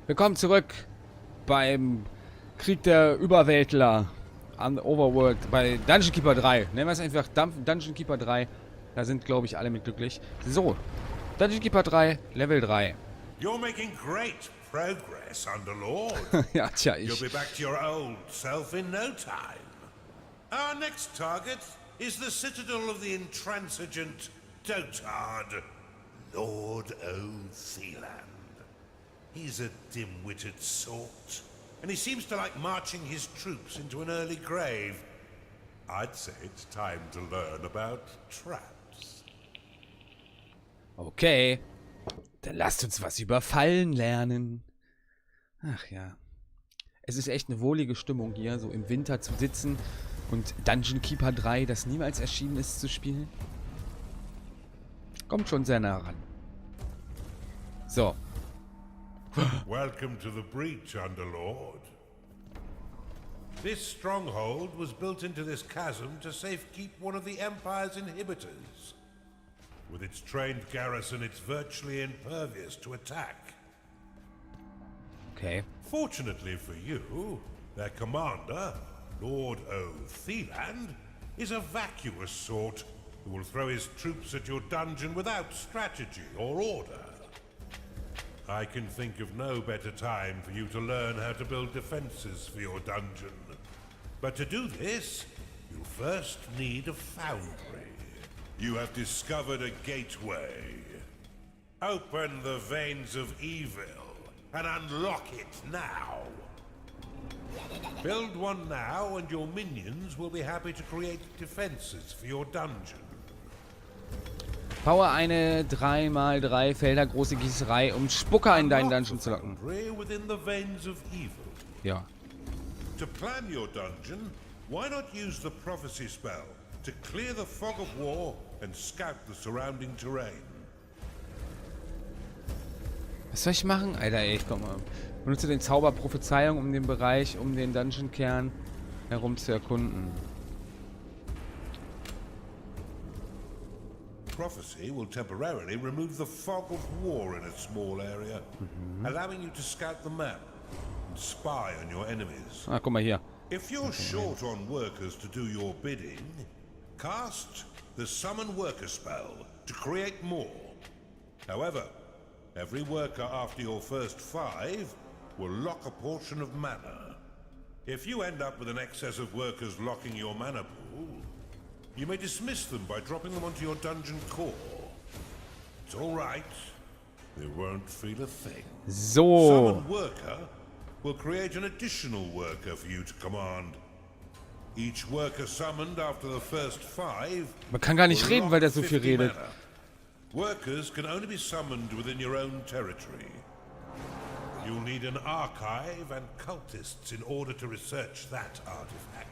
Willkommen zurück beim Krieg der Überweltler an Overworld bei Dungeon Keeper 3. Nennen wir es einfach Dungeon Keeper 3. Da sind, glaube ich, alle mit glücklich. So, Dungeon Keeper 3, Level 3. You're making great progress, Underlord. Ja, tja, You'll be back to your old self in no time. Our next target is the citadel of the intransigent dotard, Lord O'Theland. He's a dim-witted sort, and he seems to like marching his troops into an early grave. I'd say it's time to learn about traps. Okay, dann lasst uns was über Fallen lernen. Ach ja. Es ist echt eine wohlige Stimmung hier, so im Winter zu sitzen und Dungeon Keeper 3, das niemals erschienen ist, zu spielen. Kommt schon sehr nah ran. So. Welcome to the breach, Underlord. This stronghold was built into this chasm to safekeep one of the Empire's inhibitors. With its trained garrison, it's virtually impervious to attack. Okay. Fortunately for you, their commander, Lord O'Theland, is a vacuous sort who will throw his troops at your dungeon without strategy or order. I can think of no better time for you to learn how to build defenses for your dungeon. But to do this, you first need a foundry. You have discovered a gateway. Open the veins of evil and unlock it now. Build one now and your minions will be happy to create defenses for your dungeon. Baue eine 3x3 Felder große Gießerei, um Spucker in deinen Dungeon zu locken. Ja. To plan your dungeon, why not use the prophecy spell to clear the fog of war and scout the surrounding terrain? Was soll ich machen? Alter, ey, ich komm mal. Benutze den Zauber Prophezeiung, um den Bereich um den Dungeon-Kern herum zu erkunden. Prophecy will temporarily remove the fog of war in a small area, allowing you to scout the map and spy on your enemies. Ah, guck mal hier. If you're short on workers to do your bidding, cast the Summon Worker spell to create more. However, every worker after your first 5 will lock a portion of mana. If you end up with an excess of workers locking your mana pool, you may dismiss them by dropping them onto your dungeon core. It's all right. They won't feel a thing. So. Summon Worker will create an additional worker for you to command. Each worker summoned after the first 5. Man kann gar nicht reden, weil der so viel redet. Mana. Workers can only be summoned within your own territory. You'll need an archive and cultists in order to research that artifact.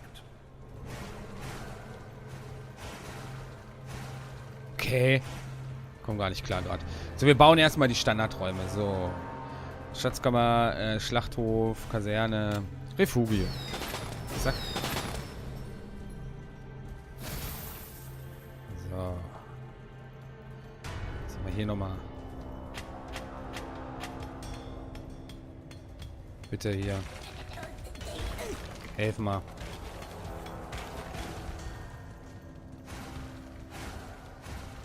Okay. Komm gar nicht klar gerade. So, wir bauen erstmal die Standardräume. So. Schatzkammer, Schlachthof, Kaserne, Refugium. Zack. So. Was haben wir hier nochmal? Bitte hier. Helf mal.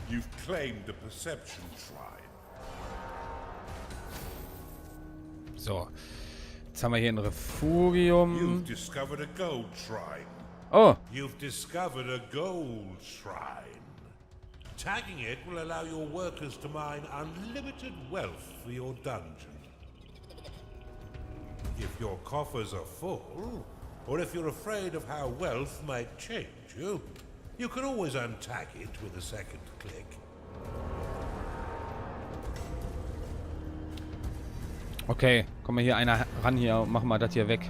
You've claimed a perception shrine. So. Jetzt haben wir hier ein Refugium. You've discovered a gold shrine. Oh. You've discovered a gold shrine. Tagging it will allow your workers to mine unlimited wealth for your dungeon. If your coffers are full, or if you're afraid of how wealth might change you, you can always untag it with a second click. Okay, komm mal hier einer ran hier und mach mal das hier weg.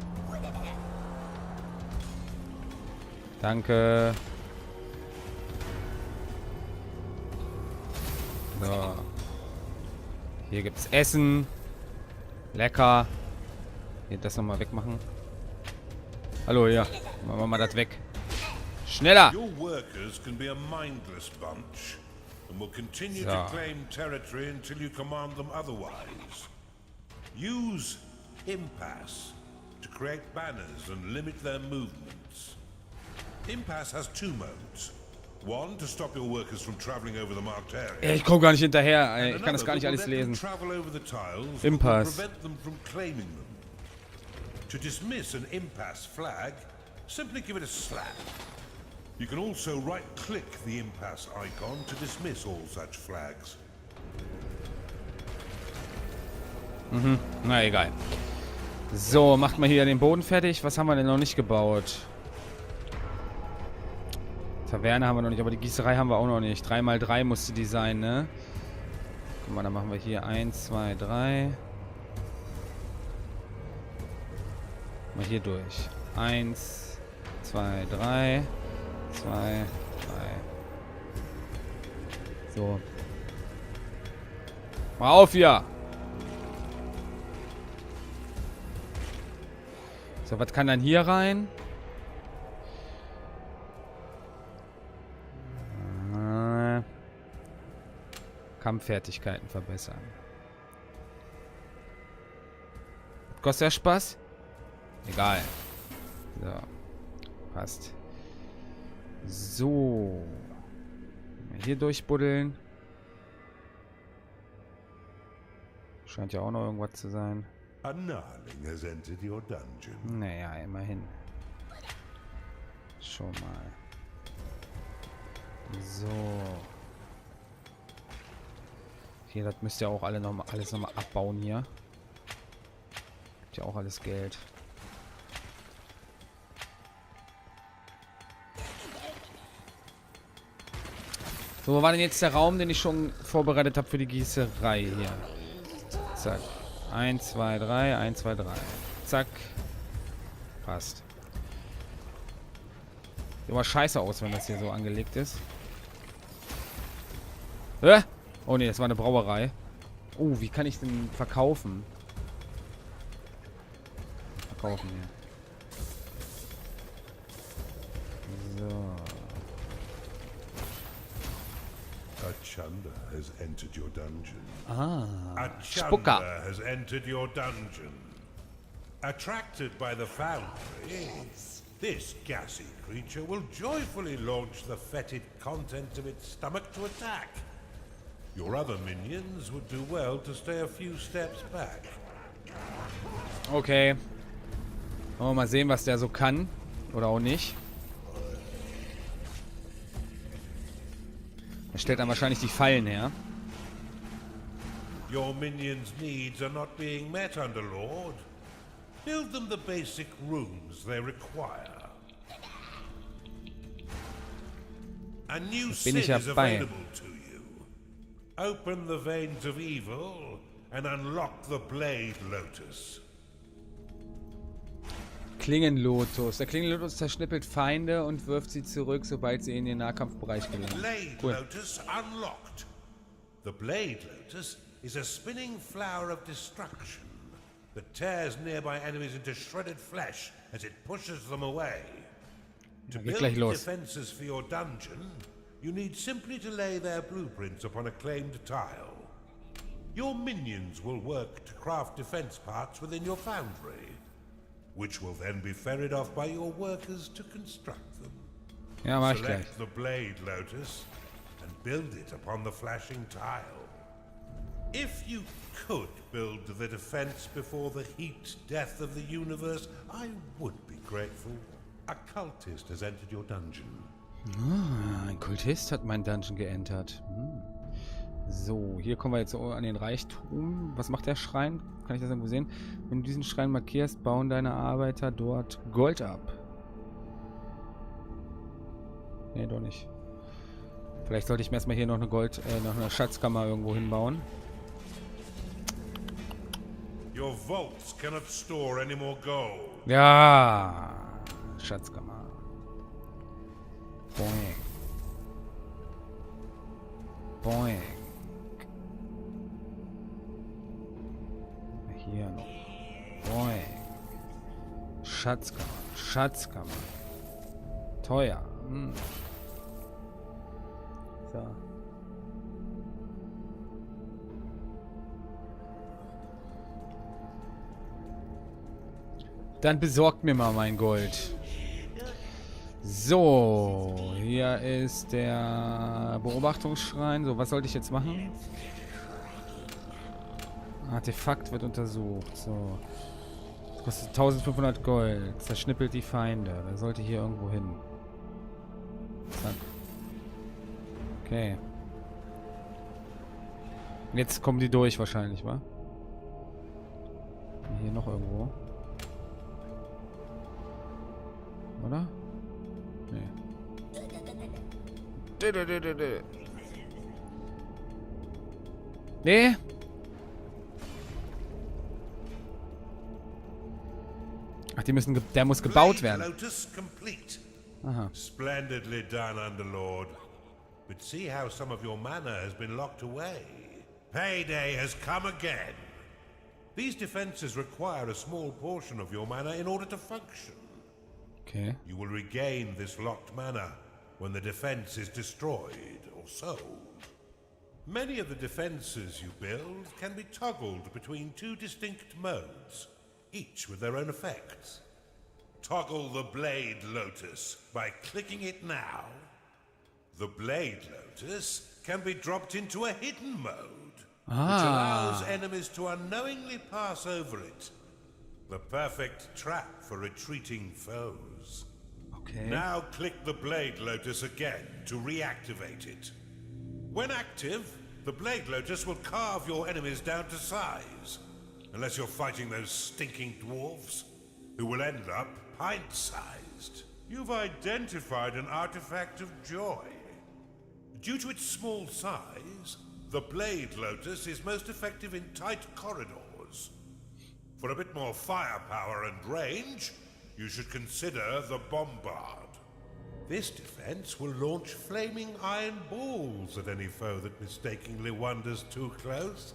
Danke. So. Hier gibt's Essen. Lecker. Hier das nochmal wegmachen. Hallo, hier. Machen wir mal das weg. Schneller! Your workers can be a mindless bunch and will continue to claim territory until you command them otherwise. Use impasse to create banners and limit their movements. Impasse has two modes. One to stop your workers from traveling over the marked area. Ich komme gar nicht hinterher. Ich kann das gar nicht alles lesen. Impasse. To dismiss an impasse flag, simply give it a slap. You can also right-click the impasse icon to dismiss all such flags. Mhm, na egal. So, macht mal hier den Boden fertig. Was haben wir denn noch nicht gebaut? Taverne haben wir noch nicht, aber die Gießerei haben wir auch noch nicht. 3x3 musste die sein, ne? Guck mal, dann machen wir hier 1, 2, 3. Mal hier durch. 1, 2, 3. 2, 3. So. Mal auf hier! So, was kann dann hier rein? Kampffertigkeiten verbessern. Kostet ja Spaß? Egal. So. Passt. So. Hier durchbuddeln. Scheint ja auch noch irgendwas zu sein. Naja, immerhin. Schon mal. So. Hier, das müsst ihr auch alles nochmal abbauen hier. Gibt ja auch alles Geld. So, wo war denn jetzt der Raum, den ich schon vorbereitet habe für die Gießerei hier? Zack. 1, 2, 3, 1, 2, 3. Zack. Passt. Sieht immer scheiße aus, wenn das hier so angelegt ist. Oh ne, das war eine Brauerei. Oh, wie kann ich denn verkaufen? Verkaufen hier. So. Achanda has entered your dungeon. Spucker. Achanda has entered your dungeon. Attracted by the foundry, this gassy creature will joyfully launch the fetid contents of its stomach to attack. Your other minions would do well to stay a few steps back. Okay. Wollen wir mal sehen, was der so kann. Oder auch nicht. Er stellt dann wahrscheinlich die Fallen her. Your minions' needs are not being met, Underlord. Build them the basic rooms they require. A new sin is available to you. Open the veins of evil and unlock the Blade Lotus. Klingenlotus. Der Klingenlotus zerschnippelt Feinde und wirft sie zurück, sobald sie in den Nahkampfbereich gelangen. Blade Cool. Lotus unlocked. The Blade Lotus is a spinning flower of destruction that tears nearby enemies into shredded flesh as it pushes them away. To build defenses for your dungeon, you need simply to lay their blueprints upon a claimed tile. Your minions will work to craft defense parts within your foundry, which will then be ferried off by your workers to construct them. Ja, mach ich gleich. Select the Blade Lotus and build it upon the flashing tile. If you could build the defense before the heat death of the universe, I would be grateful. A cultist has entered your dungeon. Ah, ein Kultist hat mein Dungeon geentert. So, hier kommen wir jetzt an den Reichtum. Was macht der Schrein? Kann ich das irgendwo sehen? Wenn du diesen Schrein markierst, bauen deine Arbeiter dort Gold ab. Nee, doch nicht. Vielleicht sollte ich mir erstmal hier noch eine noch eine Schatzkammer irgendwo hinbauen. Your vaults cannot store any more gold. Ja, Schatzkammer. Boing. Boing. Hier noch. Boing. Schatzkammer. Schatzkammer. Teuer. So. Dann besorgt mir mal mein Gold. So, hier ist der Beobachtungsschrein. So, was sollte ich jetzt machen? Artefakt wird untersucht. So. Das kostet 1500 Gold. Zerschnippelt die Feinde. Der sollte hier irgendwo hin. Zack. Okay. Jetzt kommen die durch wahrscheinlich, wa? Hier noch irgendwo. Oder? Nee. Nee? Ach, die müssen der muss gebaut werden. Aha. Splendidly done, Underlord. But see how some of your mana has been locked away. Payday has come again. These defenses require a small portion of your mana in order to function. Okay. You will regain this locked mana when the defense is destroyed or sold. Many of the defenses you build can be toggled between two distinct modes, each with their own effects. Toggle the Blade Lotus by clicking it now. The Blade Lotus can be dropped into a hidden mode, which allows enemies to unknowingly pass over it. The perfect trap for retreating foes. Okay. Now click the Blade Lotus again to reactivate it. When active, the Blade Lotus will carve your enemies down to size. Unless you're fighting those stinking dwarves, who will end up pint-sized. You've identified an artifact of joy. Due to its small size, the Blade Lotus is most effective in tight corridors. For a bit more firepower and range, you should consider the Bombard. This defense will launch flaming iron balls at any foe that mistakenly wanders too close,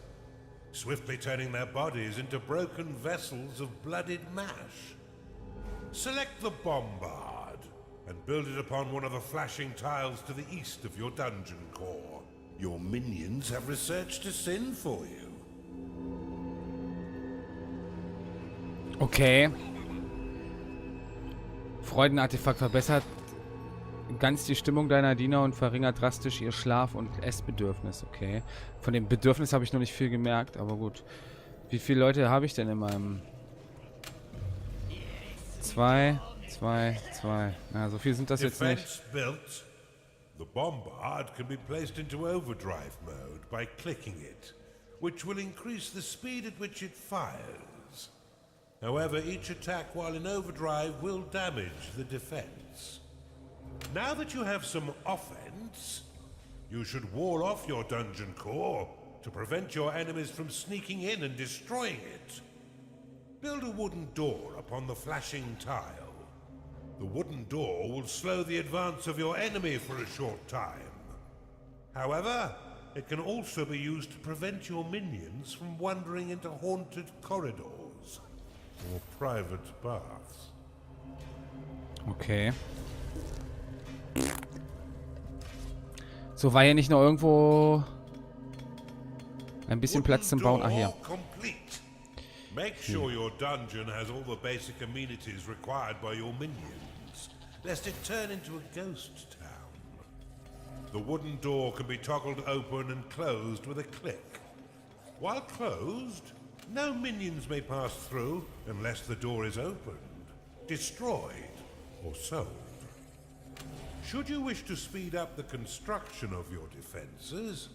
swiftly turning their bodies into broken vessels of bloodied mash. Select the Bombard and build it upon one of the flashing tiles to the east of your dungeon core. Your minions have researched a sin for you. Okay. Freudenartefakt verbessert ganz die Stimmung deiner Diener und verringert drastisch ihr Schlaf- und Essbedürfnis. Okay. Von dem Bedürfnis habe ich noch nicht viel gemerkt, aber gut. Wie viele Leute habe ich denn in meinem... 2. Na, so viel sind das jetzt nicht. Built. The Bombard can be placed into overdrive mode by clicking it, which will increase the speed at which it fires. However, each attack while in overdrive will damage the defense. Now that you have some offense, you should wall off your dungeon core to prevent your enemies from sneaking in and destroying it. Build a wooden door upon the flashing tile. The wooden door will slow the advance of your enemy for a short time. However, it can also be used to prevent your minions from wandering into haunted corridors or private paths. Okay. So, war hier nicht noch irgendwo ein bisschen Platz zum Bauen? Ah, hier. Make sure your dungeon has all the basic amenities required by your minions, lest it turn into a ghost town. The wooden door can be toggled open and closed with a click. While closed, no minions may pass through unless the door is opened, destroyed, or sold. Should you wish to speed up the construction of your defenses,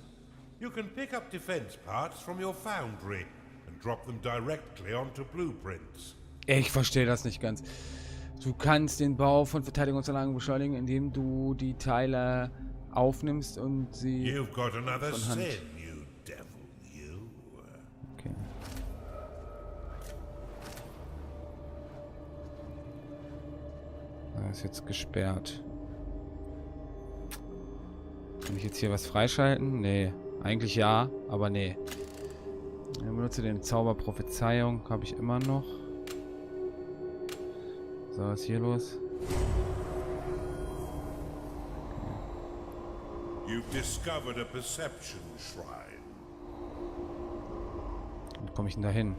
you can pick up defense parts from your foundry and drop them directly onto blueprints. Ich verstehe das nicht ganz. Du kannst den Bau von Verteidigungsanlagen beschleunigen, indem du die Teile aufnimmst und sie You've got another von Hand. sin, you devil, you. Okay. Das ist jetzt gesperrt. Kann ich jetzt hier was freischalten? Nee. Eigentlich ja, aber nee. Ich benutze den Zauber Prophezeiung. Habe ich immer noch. So, was ist hier los? You've discovered a perception shrine. Wie komme ich denn da hin?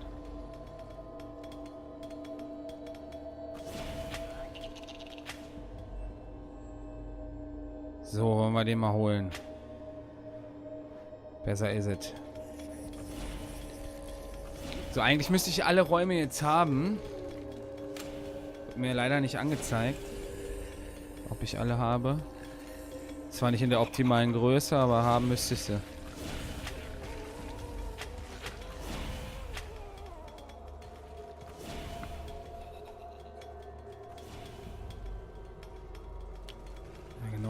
So, wollen wir den mal holen. Besser ist es. So, eigentlich müsste ich alle Räume jetzt haben. Wird mir leider nicht angezeigt, ob ich alle habe. Zwar nicht in der optimalen Größe, aber haben müsste ich sie.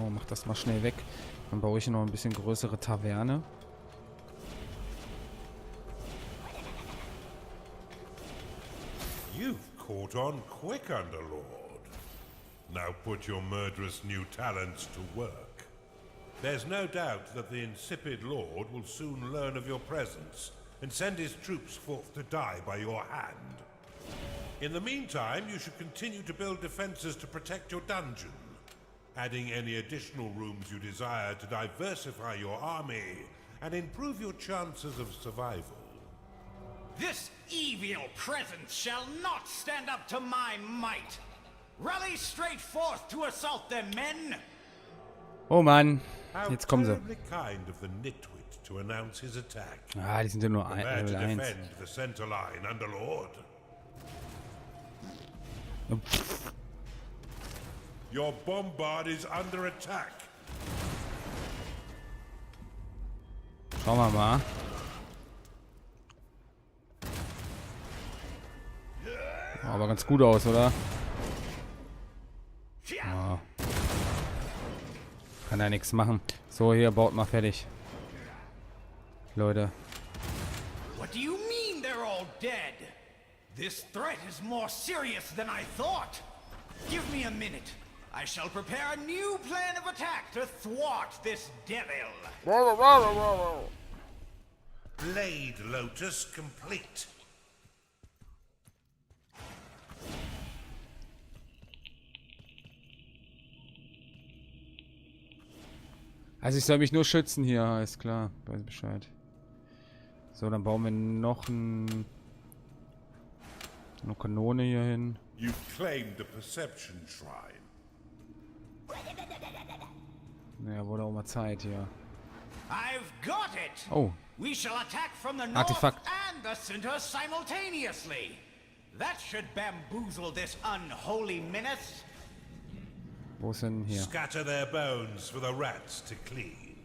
Mach das mal schnell weg. Dann baue ich hier noch ein bisschen größere Taverne. You've caught on quick, Underlord. Now put your murderous new talents to work. There's no doubt that the insipid Lord will soon learn of your presence and send his troops forth to die by your hand. In the meantime, you should continue to build defenses to protect your dungeon, adding any additional rooms you desire to diversify your army and improve your chances of survival. This evil presence shall not stand up to my might. Rally straight forth to assault them, men. Oh Mann, jetzt kommen sie. Kind of the nitwit to announce his attack. Ah, die sind ja nur Prepare to Level 1. defend the center line, Underlord. Your bombard is under attack. Schauen wir mal. Aber ganz gut aus, oder? Ja. Kann ja nichts machen. So, hier, baut mal fertig. Leute. What do you mean they're all dead? This threat is more serious than I thought. Give me a minute. I shall prepare a new plan of attack to thwart this devil. Blade Lotus complete. Also ich soll mich nur schützen hier, ist klar. Weiß Bescheid. So, dann bauen wir noch eine Kanone hier hin. You've claimed the Perception Shrine. Naja, wurde auch mal Zeit hier. I've got it. Oh. We shall attack from the north Artefakt. and the center simultaneously. That should bamboozle this unholy menace. Wo ist denn hier? Scatter their bones for the rats to clean.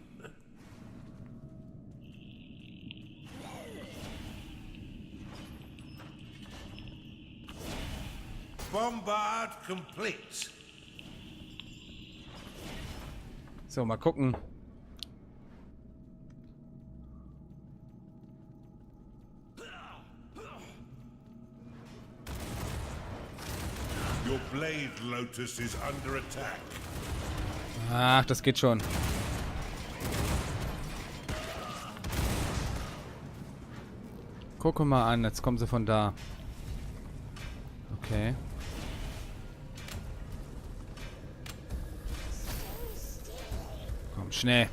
Bombard complete. So, mal gucken. Your Blade Lotus is under attack. Ach, das geht schon. Gucke mal an, jetzt kommen sie von da. Okay. Komm, schnell.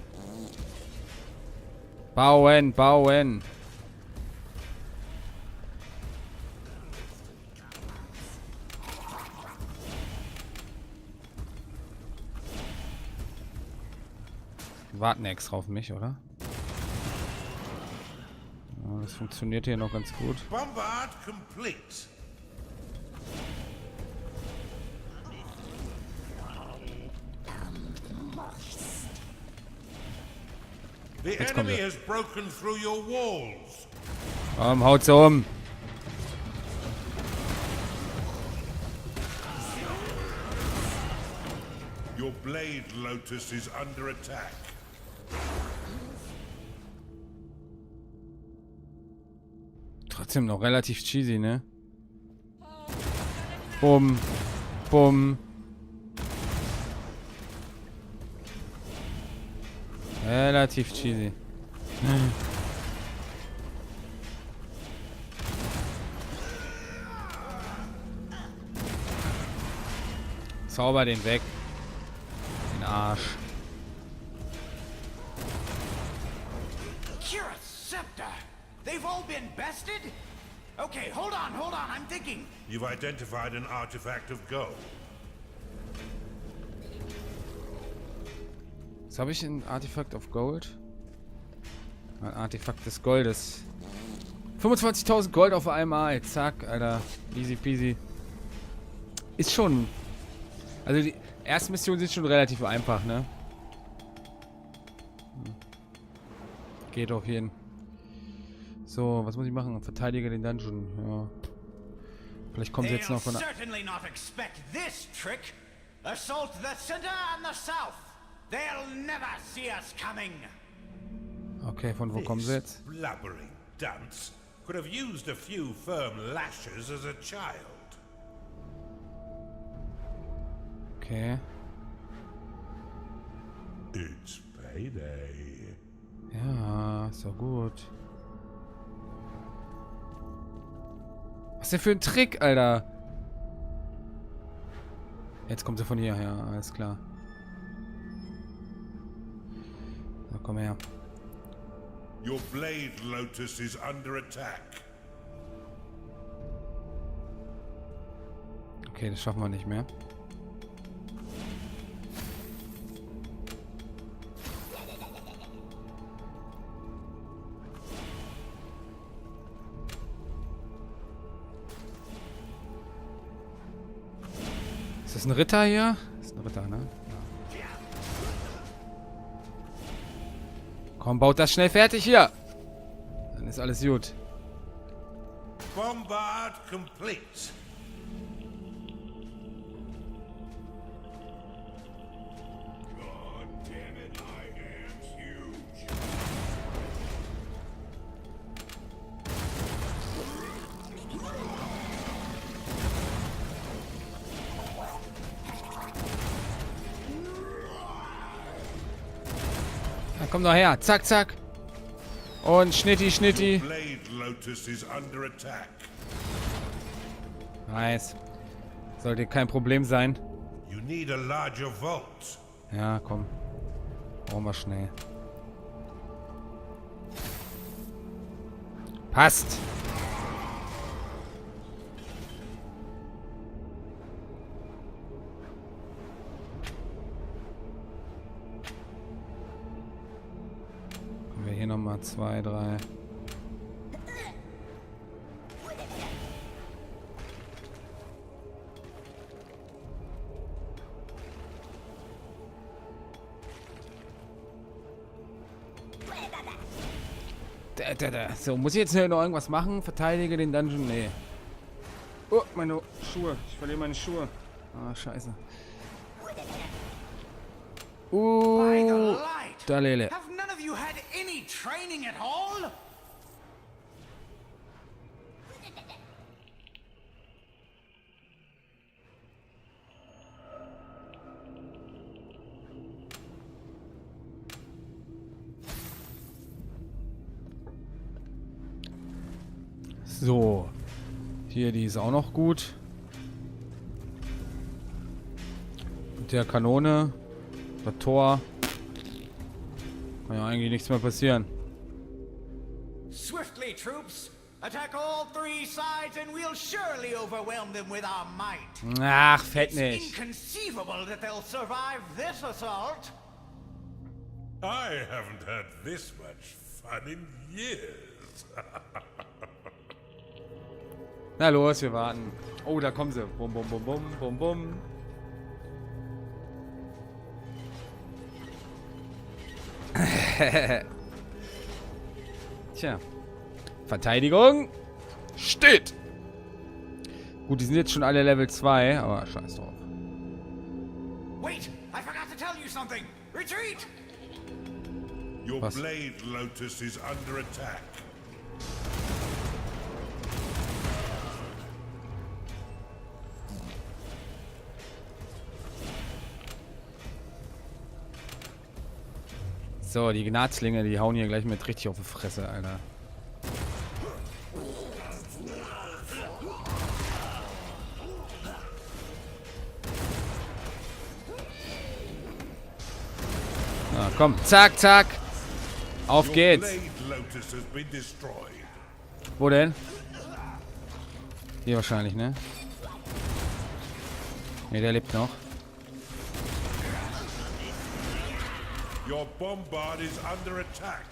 Bauen, bauen. Warten extra auf mich, oder? Ja, das funktioniert hier noch ganz gut. Bombard complete. The enemy has broken through your walls. Haut's um. Your Blade Lotus is under attack. Trotzdem noch relativ cheesy, ne? Bumm. Bumm. Relativ cheesy. Zauber den weg. Den Arsch. They've all been bested? Okay, hold on, I'm thinking. You've identified an artifact of gold. Was habe ich? Ein Artefakt of Gold? Ein Artefakt des Goldes. 25.000 Gold auf einmal. Zack, Alter. Easy peasy. Ist schon... Also die ersten Missionen sind schon relativ einfach, ne? Geht auf jeden. So, was muss ich machen? Verteidige den Dungeon. Ja. Vielleicht kommt jetzt noch von... Assault the center and the south. They'll never see us coming. Okay, von wo kommen sie jetzt? Blubbering dunce could have used a few firm lashes as a child. Okay. It's payday. Ja, ist doch gut. Was ist denn für ein Trick, Alter? Jetzt kommt sie von hier, ja, alles klar. So, komm her. Your blade lotus is under attack. Okay, das schaffen wir nicht mehr. Ist das ein Ritter hier? Das ist ein Ritter, ne? Ja. Komm, baut das schnell fertig hier. Dann ist alles gut. Bombard complete. God damn it, I am huge. Ja, komm doch her. Zack, zack. Und Schnitti, Schnitti. Blade lotus is under attack. Nice. Sollte kein Problem sein. You need a larger vault. Ja, komm. Brauchen wir schnell. Passt. Können wir hier nochmal 2, 3. So, muss ich jetzt hier noch irgendwas machen? Verteidige den Dungeon? Nee. Oh, meine Schuhe. Ich verliere meine Schuhe. Ah, scheiße. Da Lele. Have none of you had any training at all? So. Hier, die ist auch noch gut. Mit der Kanone. Das Tor. Kann ja eigentlich nichts mehr passieren. Swiftly, troops! Attack all three sides and we'll surely overwhelm them with our might. Ach, fett It's nicht. inconceivable that they'll survive this assault. I haven't had this much fun in years. Na los, wir warten. Oh, da kommen sie. Bum, bum, bum, bum, bum, bum. Tja. Verteidigung steht. Gut, die sind jetzt schon alle Level 2, aber scheiß drauf. Wait, I forgot to tell you something. Retreat! Your Was? blade lotus is under attack. So, die Gnatzlinge, die hauen hier gleich mit richtig auf die Fresse, Alter. Na, komm, zack, zack. Auf geht's. Blade lotus has been destroyed. Wo denn? Hier wahrscheinlich, ne? Ne, der lebt noch. Your bombard is under attack.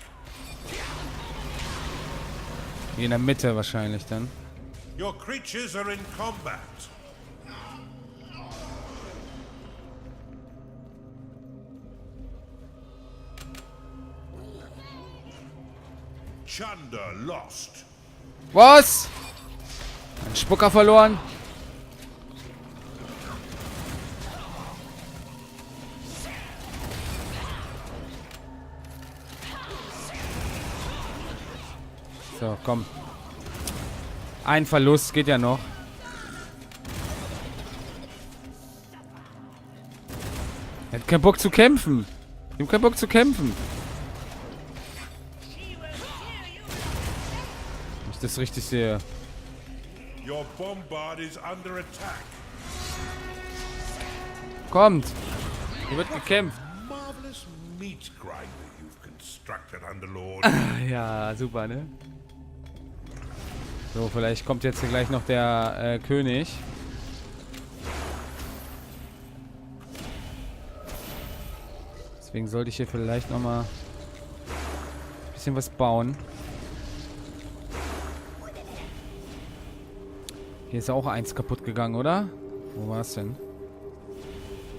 Hier in der Mitte wahrscheinlich dann. Your creatures are in combat. Chunder lost. Was? Ein Spucker verloren. So, komm. Ein Verlust geht ja noch. Er hat keinen Bock zu kämpfen. Ich hab keinen Bock zu kämpfen. Wenn ich das richtig sehe. Your bombard is under attack. Kommt. Hier wird gekämpft. Marvelous meat grinder you've constructed, Underlord. Ja, super, ne? So, vielleicht kommt jetzt hier gleich noch der König. Deswegen sollte ich hier vielleicht noch mal ein bisschen was bauen. Hier ist auch eins kaputt gegangen, oder? Wo war es denn?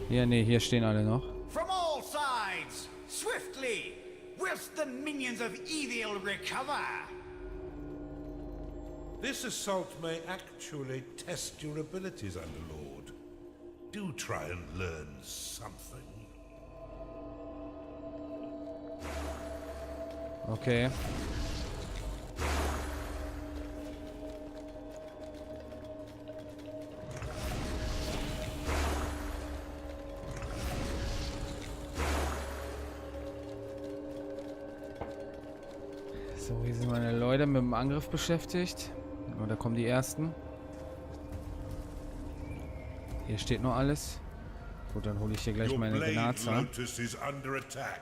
Hier, nee, hier stehen alle noch. From all sides, swiftly, whilst the minions of evil recover. This assault may actually test your abilities, Underlord. Do try and learn something. Okay. So, hier sind meine Leute mit dem Angriff beschäftigt. Oh, da kommen die ersten. Hier steht noch alles. Gut, dann hole ich hier gleich Your meine blade Grenze. lotus is under attack.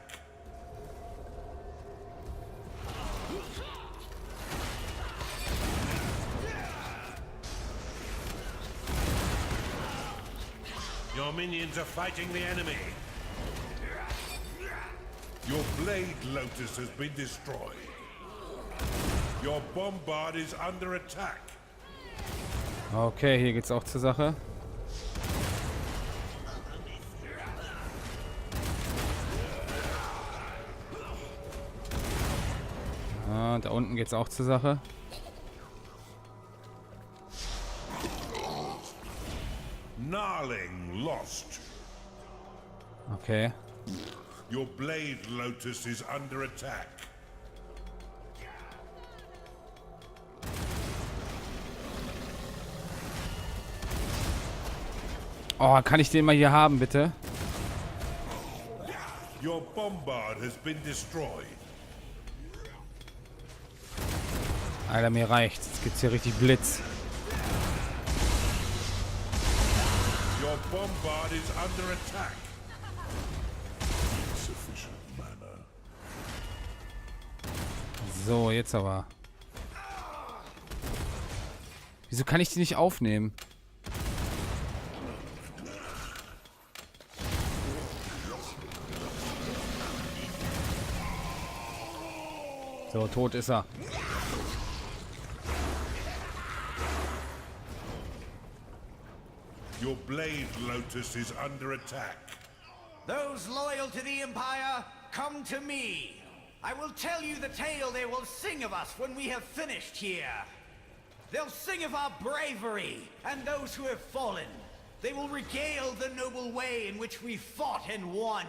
Your minions are fighting the enemy. Your blade lotus has been destroyed. Your bombard is under attack. Okay, hier geht's auch zur Sache. Ah, da unten geht's auch zur Sache. Gnarling lost. Okay. Your blade lotus is under attack. Oh, kann ich den mal hier haben, bitte? Your bombard has been destroyed. Alter, mir reicht's. Jetzt gibt's hier richtig Blitz. Your bombard is under attack. Sufficient mana. So, jetzt aber. Wieso kann ich die nicht aufnehmen? So, tot ist er. Your blade lotus is under attack. Those loyal to the Empire, come to me. I will tell you the tale they will sing of us when we have finished here. They'll sing of our bravery and those who have fallen. They will regale the noble way in which we fought and won.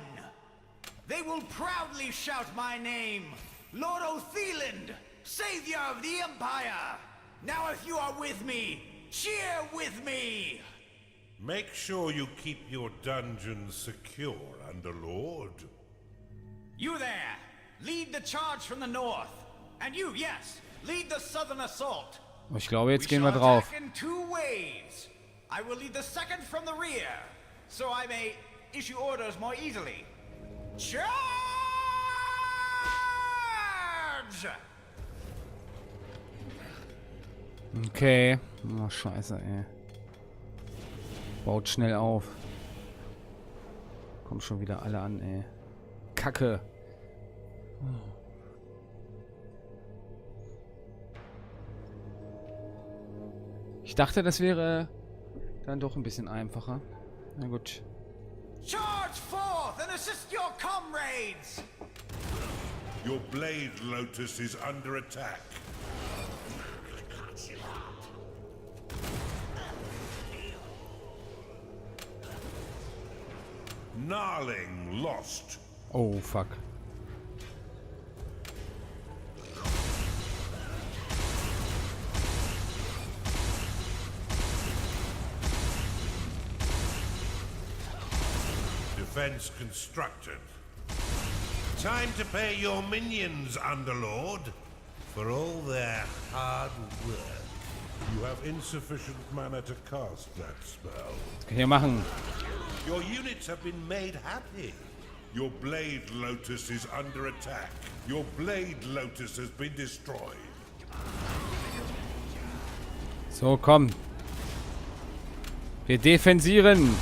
They will proudly shout my name, Lord Otheland, Savior of the Empire. Now if you are with me, cheer with me. Make sure you keep your dungeons secure, Underlord. You there, lead the charge from the north. And you, yes, lead the southern assault. Ich glaube, jetzt We gehen shall wir drauf. attack in two ways. I will lead the second from the rear, so I may issue orders more easily. Charge! Okay. Oh, scheiße, ey. Baut schnell auf. Kommen schon wieder alle an, ey. Kacke. Ich dachte, das wäre dann doch ein bisschen einfacher. Na gut. Charge forth and assist your comrades! Your blade lotus is under attack. Gnarling lost. Oh, fuck. Defense constructed. Time to pay your minions, Underlord, for all their hard work. You have insufficient mana to cast that spell. Was kann ich hier machen? Your units have been made happy. Your blade lotus is under attack. Your blade lotus has been destroyed. So, komm. Wir defensieren.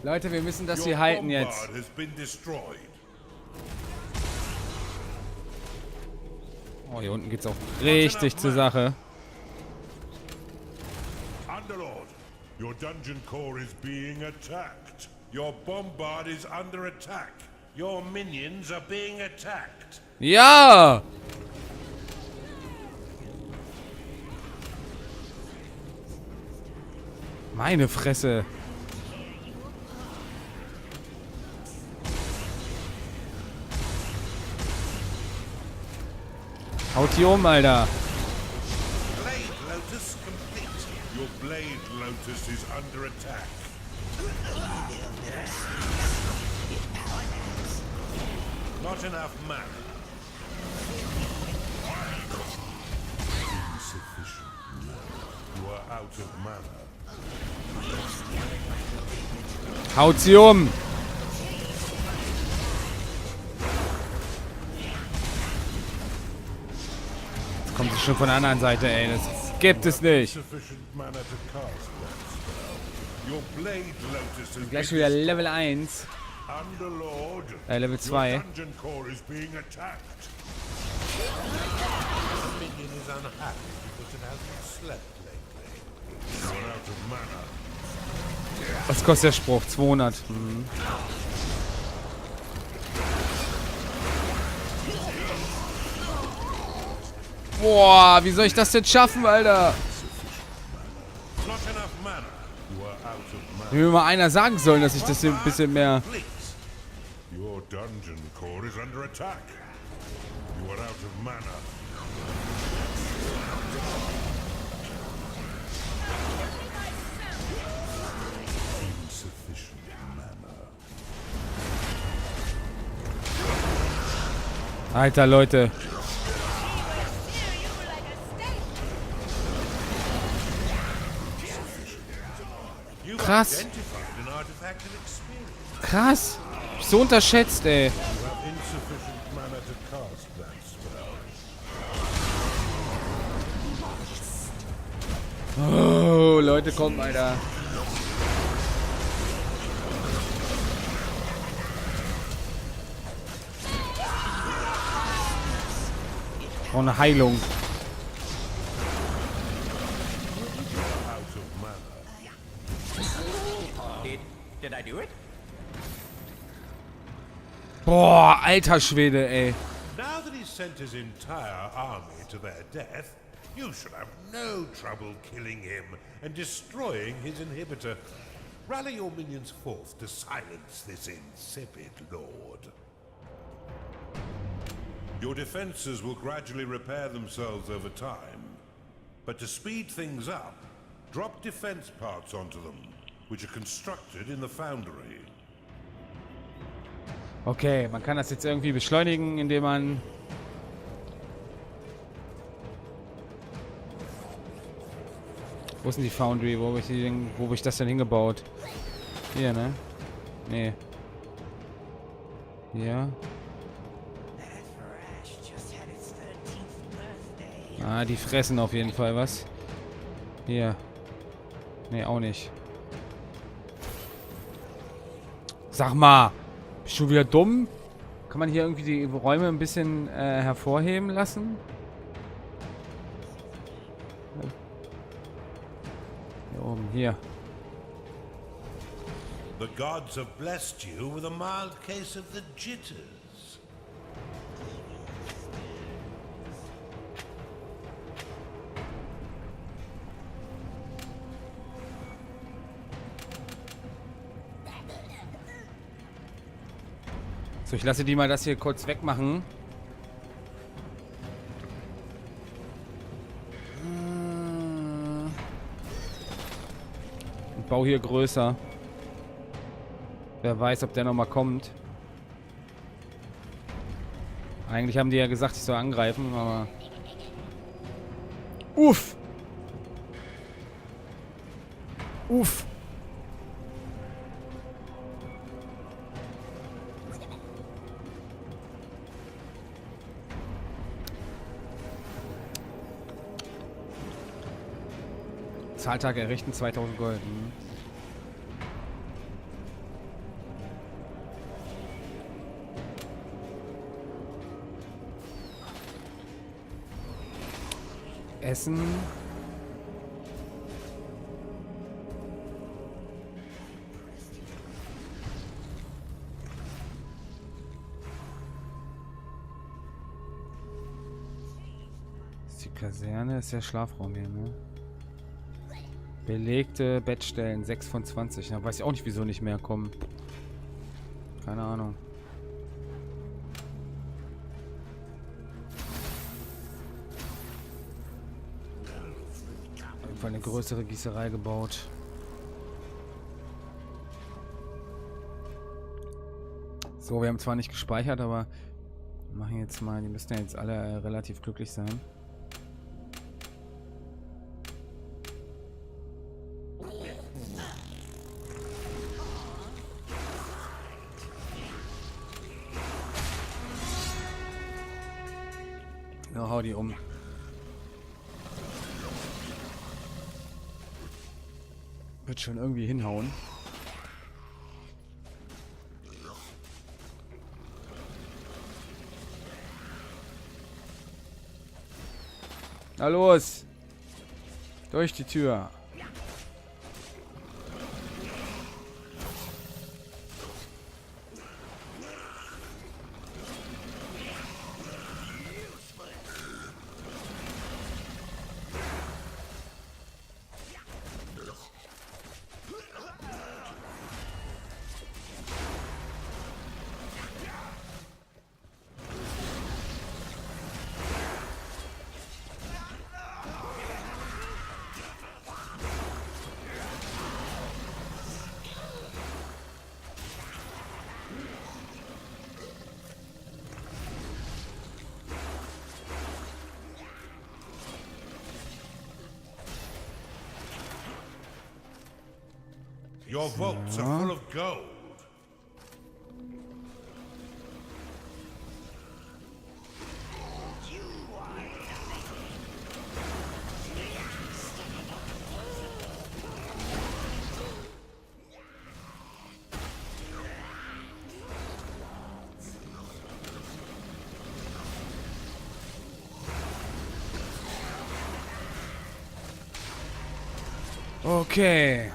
Leute, wir müssen das hier halten jetzt. Oh, hier unten geht's auch richtig zur Sache. Underlord, your dungeon core is being attacked. Your bombard is under attack. Your minions are being attacked. Ja! Meine Fresse. Haut die um, Alter. Blade lotus complete. Your blade lotus is under attack. Not enough mana. Insufficient mana. You are out of mana. Haut sie um. Jetzt kommt sie schon von der anderen Seite, ey. Das gibt es nicht. Gleich wieder Level 1. Level 2. Was kostet der Spruch? 200. Mhm. Boah, wie soll ich das denn schaffen, Alter? Wenn mir mal einer sagen sollen, dass ich das hier ein bisschen mehr... Your dungeon core is under attack. You are out of mana. Insufficient mana. Alter, Leute. Krass. Krass. So unterschätzt, ey. Oh, Leute, kommen, Alter. Oh, eine Heilung. Did I do it? Boah, alter Schwede, ey. Now that he's sent his entire army to their death, you should have no trouble killing him and destroying his inhibitor. Rally your minions forth to silence this insipid lord. Your defenses will gradually repair themselves over time, but to speed things up, drop defense parts onto them, which are constructed in the foundry. Okay, man kann das jetzt irgendwie beschleunigen, indem man... Wo ist denn die Foundry? Wo habe ich das denn hingebaut? Hier, ne? Nee. Ja. Ah, die fressen auf jeden Fall was. Hier. Nee, auch nicht. Sag mal. Bist du wieder dumm? Kann man hier irgendwie die Räume ein bisschen hervorheben lassen? Hier oben, hier. The gods have blessed you with a mild case of the jitters. So, ich lasse die mal das hier kurz wegmachen. Und baue hier größer. Wer weiß, ob der nochmal kommt. Eigentlich haben die ja gesagt, ich soll angreifen, aber... Uff! Uff! Zahltag errichten, 2000 Gold. Essen. Ist die Kaserne, ist der Schlafraum hier, ne? Belegte Bettstellen, 6 von 20. Da weiß ich auch nicht, wieso nicht mehr kommen. Keine Ahnung. Auf jeden Fall eine größere Gießerei gebaut. So, wir haben zwar nicht gespeichert, aber wir machen jetzt mal, die müssten ja jetzt alle relativ glücklich sein. Ja, hau die um. Wird schon irgendwie hinhauen. Na los! Durch die Tür. Your vaults are full of gold. Okay.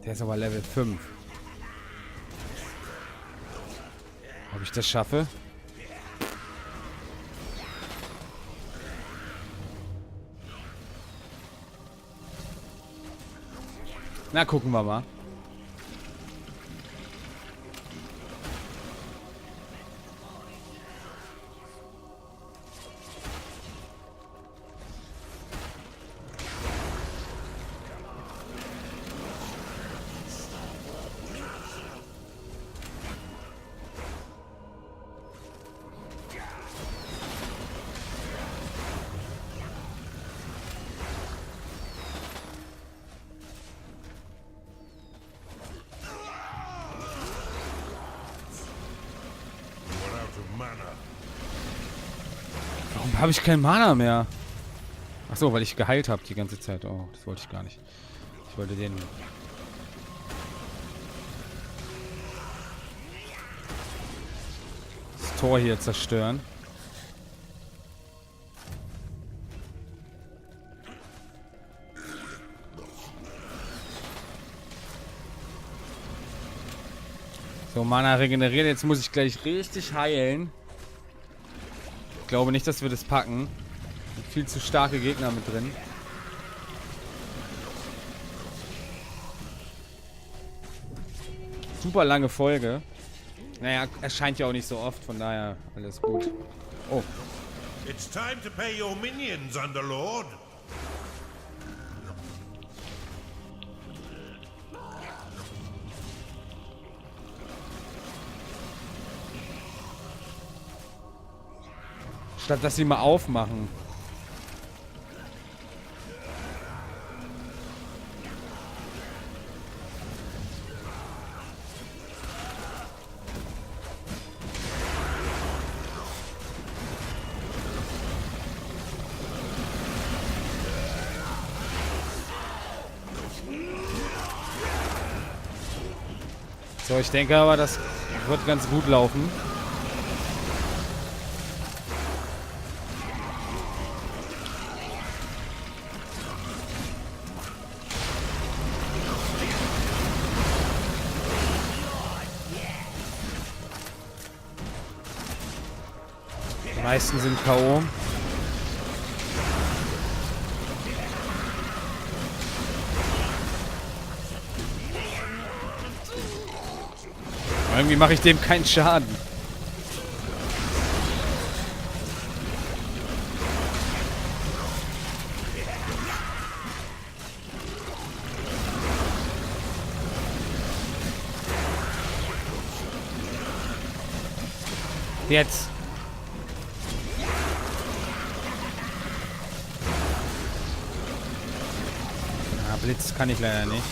Der ist aber Level 5. Ob ich das schaffe? Na, gucken wir mal. habe ich keinen Mana mehr? Achso, weil ich geheilt habe die ganze Zeit. Oh, das wollte ich gar nicht. Ich wollte den... das Tor hier zerstören. So, Mana regeneriert. Jetzt muss ich gleich richtig heilen. Ich glaube nicht, dass wir das packen. Viel zu starke Gegner mit drin. Super lange Folge. Naja, erscheint ja auch nicht so oft, von daher alles gut. Oh. It's time to pay your minions, Underlord. Statt dass sie mal aufmachen. So, ich denke aber, das wird ganz gut laufen. Die meisten sind K.O. Irgendwie mache ich dem keinen Schaden. Jetzt. Ah, Blitz kann ich leider nicht.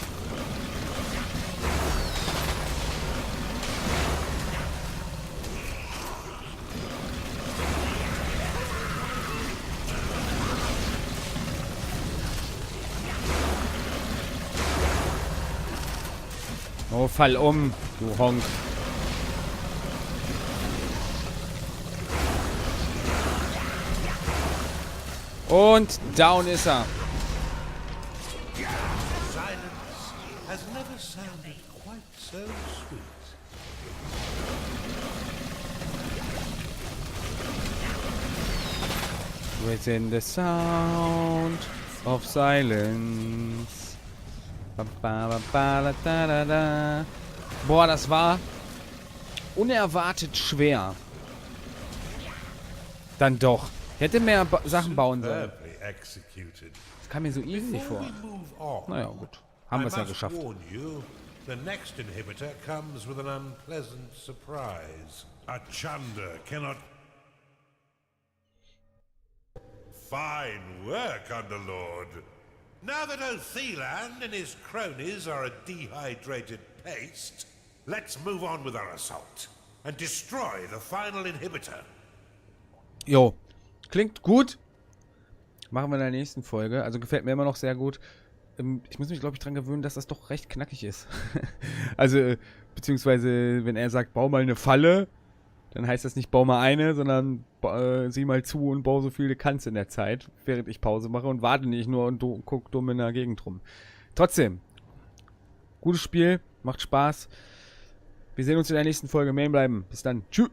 Oh, fall um, du Honk. Und down ist er. Silence has never sounded quite so sweet. Within the sound of silence. Boah, das war unerwartet schwer. Dann doch. Ich hätte mehr Sachen bauen sollen. Das kam mir so easy vor. Naja, gut. Haben wir es ja geschafft. The next inhibitor comes with an unpleasant surprise. A chunder cannot... Fine work, Underlord. Now that Otheland and his cronies are a dehydrated paste, let's move on with our assault and destroy the final inhibitor. Jo, klingt gut. Machen wir in der nächsten Folge. Also gefällt mir immer noch sehr gut. Ich muss mich, glaube ich, dran gewöhnen, dass das doch recht knackig ist. Also, beziehungsweise, wenn er sagt, bau mal eine Falle, dann heißt das nicht, bau mal eine, sondern sieh mal zu und bau so viel du kannst in der Zeit, während ich Pause mache und warte nicht nur und guck dumm in der Gegend rum. Trotzdem, gutes Spiel, macht Spaß. Wir sehen uns in der nächsten Folge. Main bleiben. Bis dann. Tschüss.